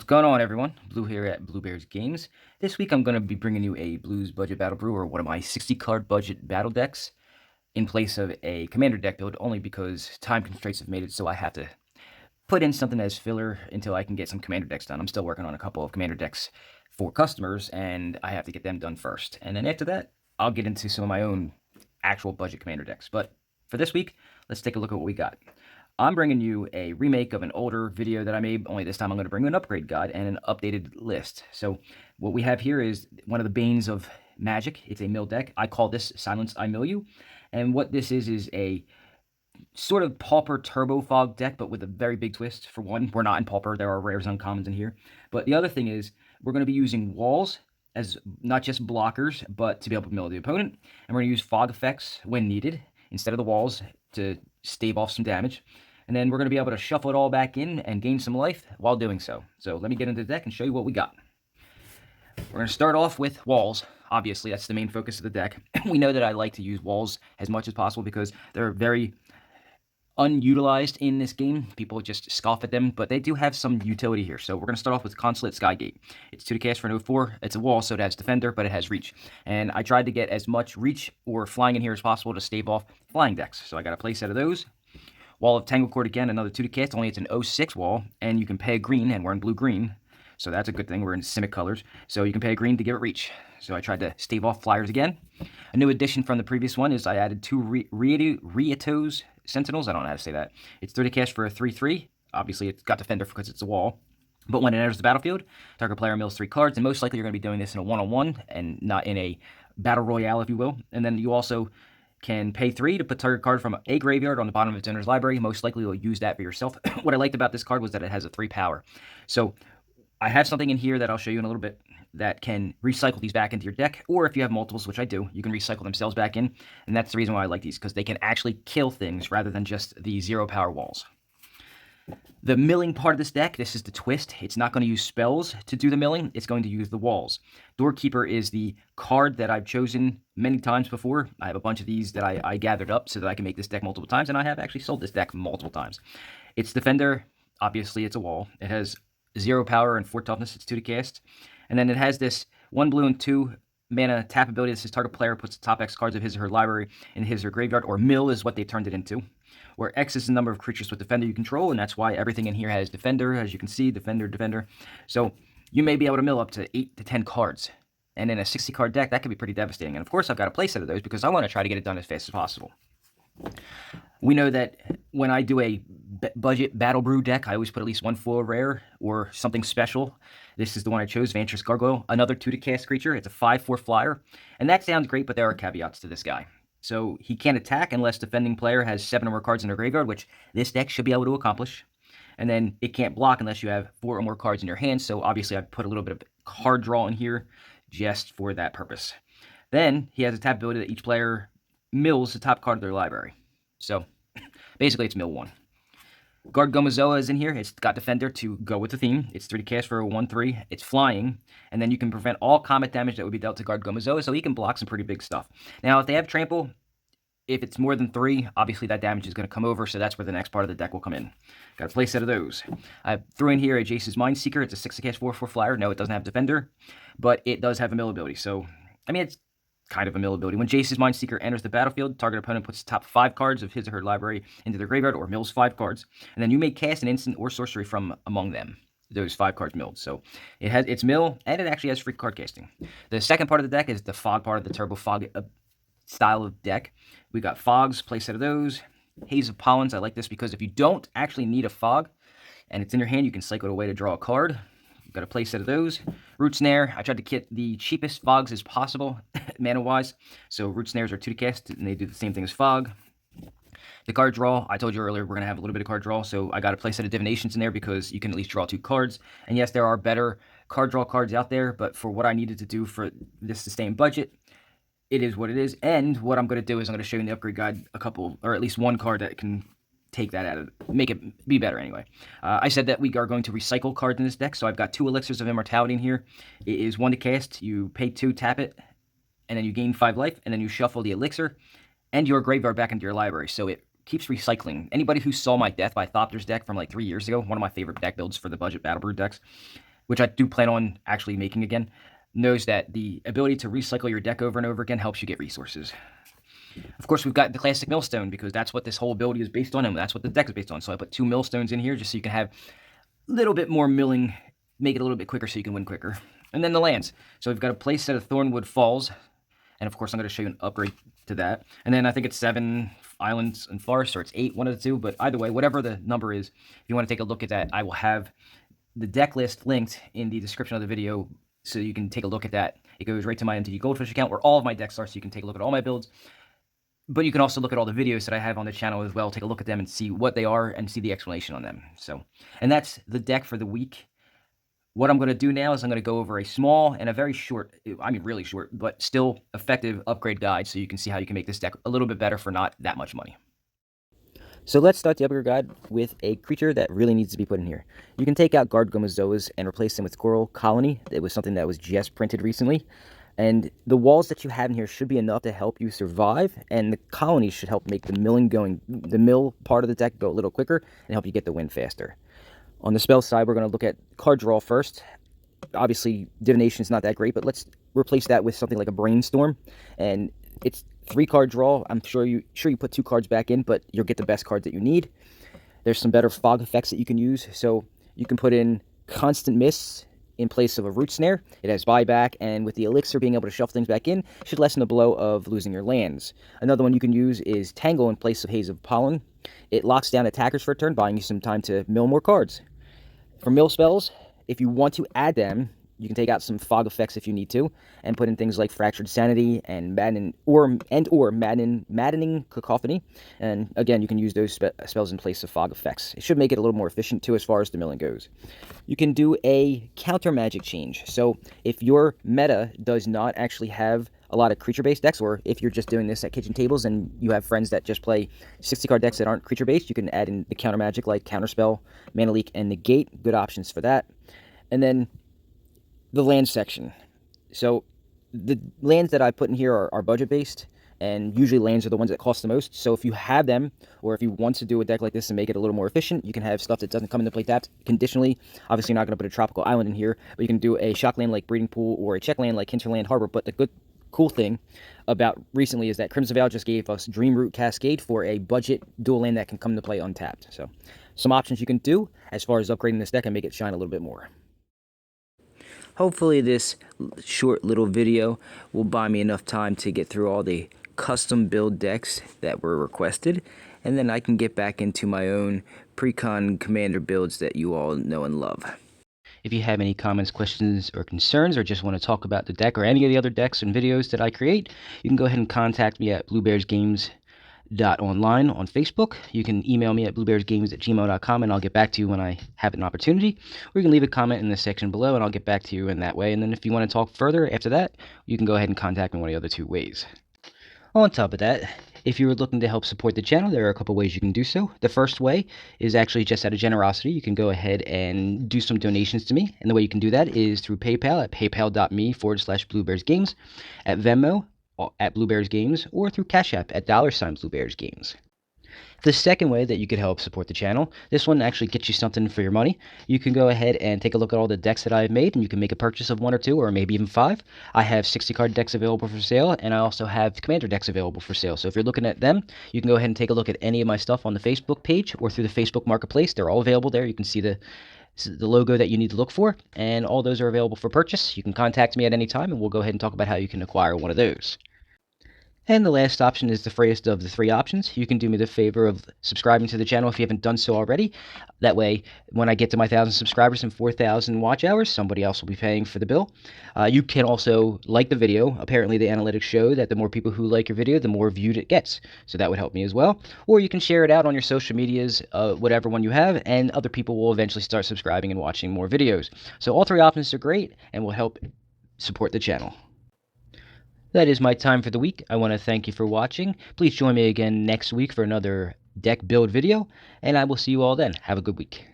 going on, everyone? Blue here at Blue Bears Games. This week I'm going to be bringing you a Blues Budget Battle Brew, or one of my 60-card budget battle decks, in place of a Commander deck build, only because time constraints have made it so I have to put in something as filler until I can get some Commander decks done. I'm still working on a couple of Commander decks for customers, and I have to get them done first. And then after that, I'll get into some of my own actual budget Commander decks. But for this week, let's take a look at what we got. I'm bringing you a remake of an older video that I made, only this time I'm going to bring you an upgrade guide and an updated list. So what we have here is one of the banes of Magic. It's a mill deck. I call this Silence I Mill You. And what this is a sort of Pauper Turbo Fog deck, but with a very big twist. For one, we're not in Pauper. There are rares uncommons in here. But the other thing is we're going to be using walls as not just blockers, but to be able to mill the opponent. And we're going to use fog effects when needed instead of the walls to stave off some damage. And then we're going to be able to shuffle it all back in and gain some life while doing so. So let me get into the deck and show you what we got. We're going to start off with walls. Obviously, that's the main focus of the deck. We know that I like to use walls as much as possible because they're very unutilized in this game. People just scoff at them, but they do have some utility here. So we're going to start off with Consulate Skygate. It's 2 to cast for an 0/4. It's a wall, so it has Defender, but it has Reach. And I tried to get as much Reach or Flying in here as possible to stave off flying decks. So I got a play set of those. Wall of Tanglecord again, another 2 to cast, only it's an 0/6 wall, and you can pay a green, and we're in blue-green, so that's a good thing. We're in Simic colors, so you can pay a green to give it Reach. So I tried to stave off flyers again. A new addition from the previous one is I added 2 Rietos Sentinels. I don't know how to say that. It's 3 to cast for a 3/3. Obviously, it's got Defender because it's a wall. But when it enters the battlefield, target player mills 3 cards, and most likely you're going to be doing this in a one-on-one and not in a battle royale, if you will. And then you also can pay 3 to put target card from a graveyard on the bottom of its owner's library. Most likely you'll use that for yourself. What I liked about this card was that it has a 3 power. So I have something in here that I'll show you in a little bit that can recycle these back into your deck, or if you have multiples, which I do, you can recycle themselves back in, and that's the reason why I like these, because they can actually kill things rather than just the 0 power walls. The milling part of this deck, this is the twist. It's not going to use spells to do the milling. It's going to use the walls. Doorkeeper is the card that I've chosen many times before. I have a bunch of these that I gathered up so that I can make this deck multiple times, and I have actually sold this deck multiple times. It's Defender. Obviously, it's a wall. It has 0 power and 4 toughness. It's 2 to cast. And then it has this 1 blue and 2 mana tap ability that says target player puts the top X cards of his or her library in his or her graveyard, or mill is what they turned it into, where X is the number of creatures with Defender you control, and that's why everything in here has Defender, as you can see, Defender, Defender. So you may be able to mill up to 8 to 10 cards, and in a 60-card deck, that could be pretty devastating. And of course, I've got a playset of those because I want to try to get it done as fast as possible. We know that when I do a budget battle brew deck, I always put at least 1 full rare or something special. This is the one I chose, Vantress Gargoyle, another 2 to cast creature. It's a 5/4 flyer, and that sounds great, but there are caveats to this guy. So he can't attack unless defending player has 7 or more cards in their graveyard, which this deck should be able to accomplish. And then it can't block unless you have 4 or more cards in your hand, so obviously I've put a little bit of card draw in here just for that purpose. Then he has a tap ability that each player mills the top card of their library. So basically it's mill 1. Guard Gomazoa is in here. It's got Defender to go with the theme. It's 3 to cast for a 1/3. It's flying, and then you can prevent all combat damage that would be dealt to Guard Gomazoa, so he can block some pretty big stuff. Now, if they have Trample, if it's more than 3, obviously that damage is going to come over, so that's where the next part of the deck will come in. Got a play set of those. I threw in here a Jace's Mindseeker. It's a 6 to cast 4/4 flyer. No, it doesn't have Defender, but it does have a mill ability. So, I mean, it's kind of a mill ability. When Jace's Mindseeker enters the battlefield, target opponent puts the top 5 cards of his or her library into their graveyard or mills 5 cards, and then you may cast an instant or sorcery from among them. Those 5 cards milled. So it has its mill, and it actually has free card casting. The second part of the deck is the fog part of the Turbo Fog style of deck. We got Fogs, play set of those. Haze of Pollens, I like this because if you don't actually need a fog, and it's in your hand, you can cycle it away to draw a card. Got a play set of those. Root Snare, I tried to get the cheapest fogs as possible, mana-wise. So Root Snares are 2 to cast, and they do the same thing as fog. The card draw, I told you earlier, we're going to have a little bit of card draw, so I got a play set of Divinations in there because you can at least draw 2 cards. And yes, there are better card draw cards out there, but for what I needed to do for this to stay in budget, it is what it is. And what I'm going to do is I'm going to show you in the upgrade guide a couple, or at least 1 card that can take that out of it, make it be better anyway. I said that we are going to recycle cards in this deck, so I've got 2 Elixirs of Immortality in here. It is 1 to cast, you pay 2, tap it, and then you gain 5 life, and then you shuffle the Elixir and your graveyard back into your library, so it keeps recycling. Anybody who saw my Death by Thopter's deck from like 3 years ago, one of my favorite deck builds for the budget battle brew decks, which I do plan on actually making again, knows that the ability to recycle your deck over and over again helps you get resources. Of course, we've got the classic millstone because that's what this whole ability is based on, and that's what the deck is based on. So I put 2 millstones in here just so you can have a little bit more milling, make it a little bit quicker so you can win quicker. And then the lands. So we've got a playset of Thornwood Falls, and of course I'm going to show you an upgrade to that. And then I think it's 7 islands and forests, or it's 8, one of the two. But either way, whatever the number is, if you want to take a look at that, I will have the deck list linked in the description of the video so you can take a look at that. It goes right to my MTG Goldfish account where all of my decks are, so you can take a look at all my builds. But you can also look at all the videos that I have on the channel as well, take a look at them and see what they are and see the explanation on them. So, and that's the deck for the week. What I'm going to do now is I'm going to go over a small and a very short, I mean really short, but still effective upgrade guide so you can see how you can make this deck a little bit better for not that much money. So let's start the upgrade guide with a creature that really needs to be put in here. You can take out Guard Gomazoas and replace them with Coral Colony. It was something that was just printed recently. And the walls that you have in here should be enough to help you survive, and the colonies should help make the mill part of the deck go a little quicker and help you get the win faster. On the spell side, we're going to look at card draw first. Obviously, divination is not that great, but let's replace that with something like a brainstorm. And it's 3-card draw. I'm sure you put 2 cards back in, but you'll get the best cards that you need. There's some better fog effects that you can use. So you can put in Constant Mists in place of a Root Snare. It has buyback, and with the elixir being able to shuffle things back in, should lessen the blow of losing your lands. Another one you can use is Tangle in place of Haze of Pollen. It locks down attackers for a turn, buying you some time to mill more cards. For mill spells, if you want to add them, you can take out some fog effects if you need to, and put in things like Fractured Sanity and Maddening Cacophony. And again, you can use those spells in place of fog effects. It should make it a little more efficient too as far as the milling goes. You can do a counter magic change. So if your meta does not actually have a lot of creature-based decks, or if you're just doing this at kitchen tables and you have friends that just play 60-card decks that aren't creature-based, you can add in the counter magic like Counterspell, Mana Leak, and Negate. Good options for that. And then the land section. So the lands that I put in here are budget-based, and usually lands are the ones that cost the most. So if you have them, or if you want to do a deck like this and make it a little more efficient, you can have stuff that doesn't come into play tapped conditionally. Obviously, you're not going to put a tropical island in here, but you can do a shock land like Breeding Pool or a check land like Hinterland Harbor. But the cool thing about recently is that Crimson Veil just gave us Dreamroot Cascade for a budget dual land that can come to play untapped. So some options you can do as far as upgrading this deck and make it shine a little bit more. Hopefully this short little video will buy me enough time to get through all the custom build decks that were requested, and then I can get back into my own precon commander builds that you all know and love. If you have any comments, questions, or concerns, or just want to talk about the deck or any of the other decks and videos that I create, you can go ahead and contact me at bluebearsgames.online on Facebook. You can email me at bluebearsgames@gmail.com, and I'll get back to you when I have an opportunity. Or you can leave a comment in the section below, and I'll get back to you in that way. And then if you want to talk further after that, you can go ahead and contact me one of the other 2 ways. On top of that, if you're looking to help support the channel, there are a couple ways you can do so. The first way is actually just out of generosity. You can go ahead and do some donations to me. And the way you can do that is through PayPal at paypal.me/BlueBearsGames, at Venmo at BlueBearsGames, or through Cash App at $BlueBearsGames. The second way that you could help support the channel, this one actually gets you something for your money. You can go ahead and take a look at all the decks that I've made, and you can make a purchase of 1 or 2 or maybe even 5. I have 60-card decks available for sale, and I also have commander decks available for sale. So if you're looking at them, you can go ahead and take a look at any of my stuff on the Facebook page or through the Facebook Marketplace. They're all available there. You can see the logo that you need to look for, and all those are available for purchase. You can contact me at any time, and we'll go ahead and talk about how you can acquire one of those. And the last option is the freest of the 3 options. You can do me the favor of subscribing to the channel if you haven't done so already. That way, when I get to my 1,000 subscribers and 4,000 watch hours, somebody else will be paying for the bill. You can also like the video. Apparently, the analytics show that the more people who like your video, the more viewed it gets. So that would help me as well. Or you can share it out on your social medias, whatever one you have, and other people will eventually start subscribing and watching more videos. So all 3 options are great and will help support the channel. That is my time for the week. I want to thank you for watching. Please join me again next week for another deck build video, and I will see you all then. Have a good week.